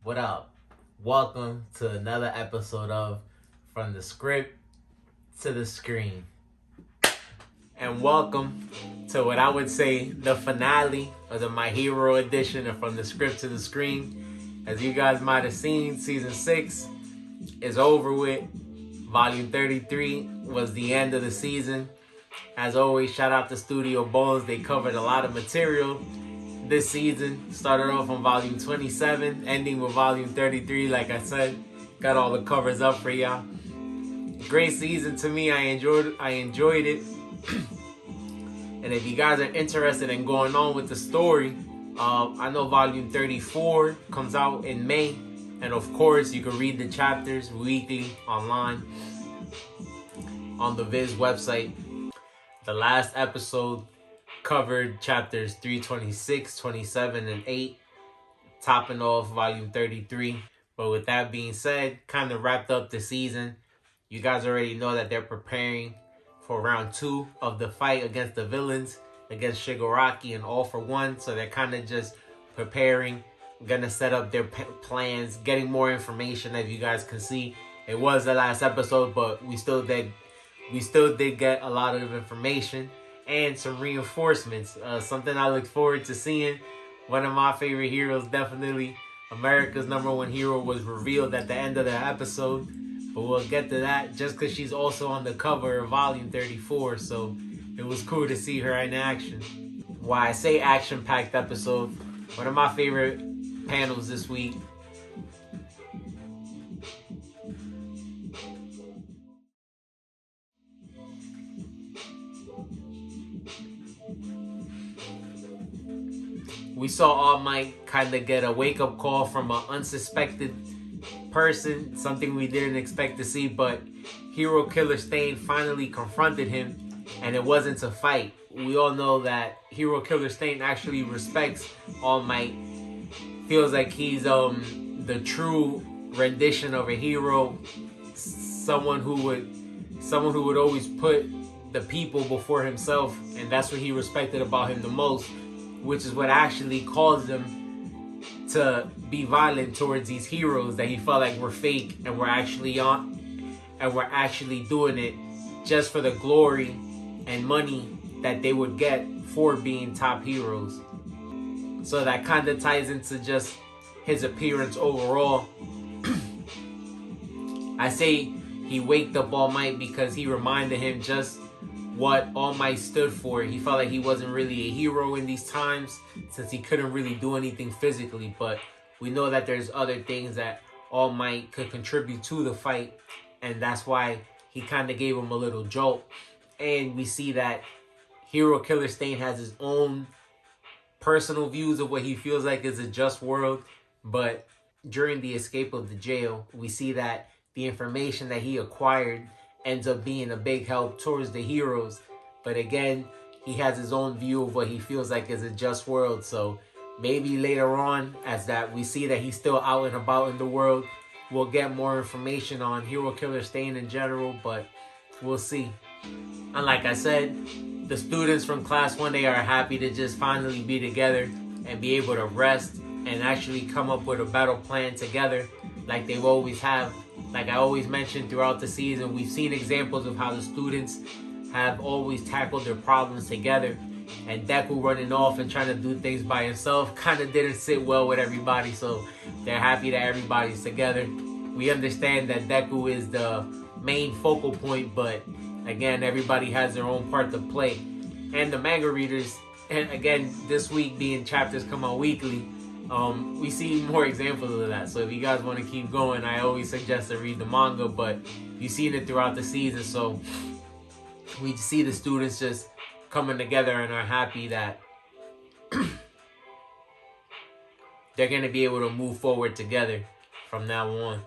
What up? Welcome to another episode of From the Script to the Screen. And welcome to what I would say the finale of the My Hero edition of From the Script to the Screen. As you guys might have seen, Season 6 is over with. Volume 33 was the end of the season. As always, shout out to Studio Bones. They covered a lot of material this season. Started off on volume 27, ending with volume 33. Like I said, got all the covers up for y'all. Great season to me. I enjoyed it. And if you guys are interested in going on with the story, I know volume 34 comes out in May. And of course, you can read the chapters weekly online on the Viz website. The last episode covered chapters 326, 27, and 8, topping off volume 33. But with that being said, kind of wrapped up the season. You guys already know that they're preparing for round 2 of the fight against the villains, against Shigaraki and All For One. So they're kind of just preparing, gonna set up their plans, getting more information. As you guys can see, it was the last episode, but we still did get a lot of information and some reinforcements. Something I look forward to seeing. One of my favorite heroes, definitely America's #1 hero, was revealed at the end of the episode. But we'll get to that just because she's also on the cover of volume 34. So it was cool to see her in action. Why I say action-packed episode, one of my favorite panels this week. We saw All Might kind of get a wake-up call from an unsuspected person, something we didn't expect to see, but Hero Killer Stain finally confronted him, and it wasn't to fight. We all know that Hero Killer Stain actually respects All Might, feels like he's the true rendition of a hero, someone who would always put the people before himself, and that's what he respected about him the most, which is what actually caused him to be violent towards these heroes that he felt like were fake and were actually doing it just for the glory and money that they would get for being top heroes. So that kind of ties into just his appearance overall. I say he waked up All Might because he reminded him just what All Might stood for. He felt like he wasn't really a hero in these times since he couldn't really do anything physically, but we know that there's other things that All Might could contribute to the fight, and that's why he kind of gave him a little jolt. And we see that Hero Killer Stain has his own personal views of what he feels like is a just world, but during the escape of the jail, we see that the information that he acquired ends up being a big help towards the heroes. But again, he has his own view of what he feels like is a just world. So maybe later on, as that we see that he's still out and about in the world, we'll get more information on Hero Killer Stain in general, but we'll see. And like I said, the students from Class 1, they are happy to just finally be together and be able to rest and actually come up with a battle plan together like they've always have. Like I always mentioned throughout the season, we've seen examples of how the students have always tackled their problems together. And Deku running off and trying to do things by himself kind of didn't sit well with everybody. So they're happy that everybody's together. We understand that Deku is the main focal point, but again, everybody has their own part to play. And the manga readers, and again, this week being chapters come out weekly, we see more examples of that. So if you guys want to keep going, I always suggest to read the manga, but you've seen it throughout the season. So we see the students just coming together and are happy that they're going to be able to move forward together from now on.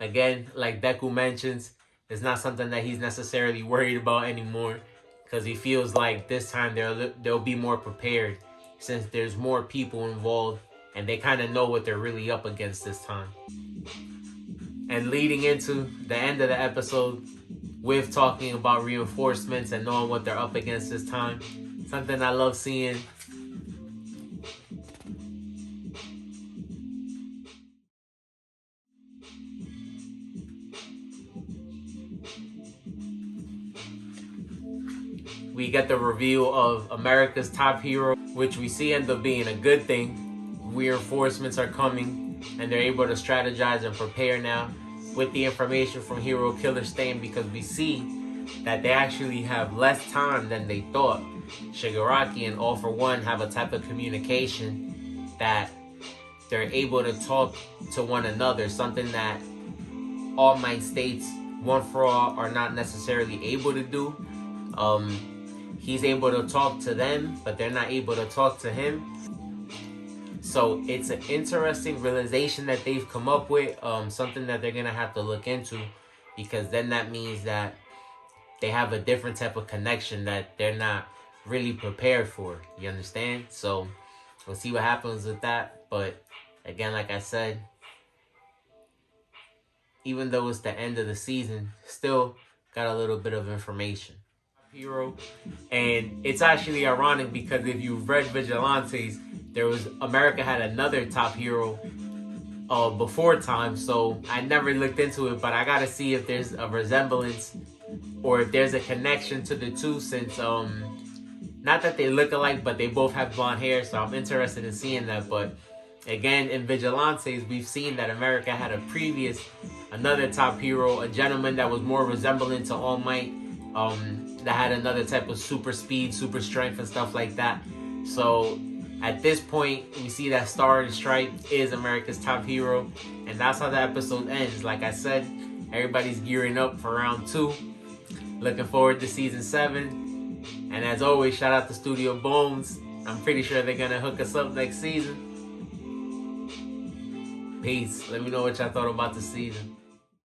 Again, like Deku mentions, it's not something that he's necessarily worried about anymore, because he feels like this time they'll be more prepared since there's more people involved and they kind of know what they're really up against this time. and leading into the end of the episode with talking about reinforcements and knowing what they're up against this time. Something I love seeing. We get the reveal of America's top hero, which we see end up being a good thing. Reinforcements are coming, and they're able to strategize and prepare now with the information from Hero Killer Stain, because we see that they actually have less time than they thought. Shigaraki and All For One have a type of communication that they're able to talk to one another, something that All Might states One For All are not necessarily able to do. He's able to talk to them, but they're not able to talk to him. So it's an interesting realization that they've come up with, something that they're going to have to look into, because then that means that they have a different type of connection that they're not really prepared for. You understand? So we'll see what happens with that. But again, like I said, even though it's the end of the season, still got a little bit of information. Hero, and it's actually ironic because if you've read Vigilantes, America had another top hero before time, so I never looked into it, but I gotta see if there's a resemblance or if there's a connection to the two, since not that they look alike, but they both have blonde hair, so I'm interested in seeing that. But again, in Vigilantes, we've seen that America had another top hero, a gentleman that was more resembling to All Might, that had another type of super speed, super strength, and stuff like that. So at this point, we see that Star Stripe is America's top hero, and that's how the episode ends. Like I said, everybody's gearing up for round 2. Looking forward to season 7. And as always, shout out to Studio Bones. I'm pretty sure they're gonna hook us up next season. Peace. Let me know what y'all thought about the season.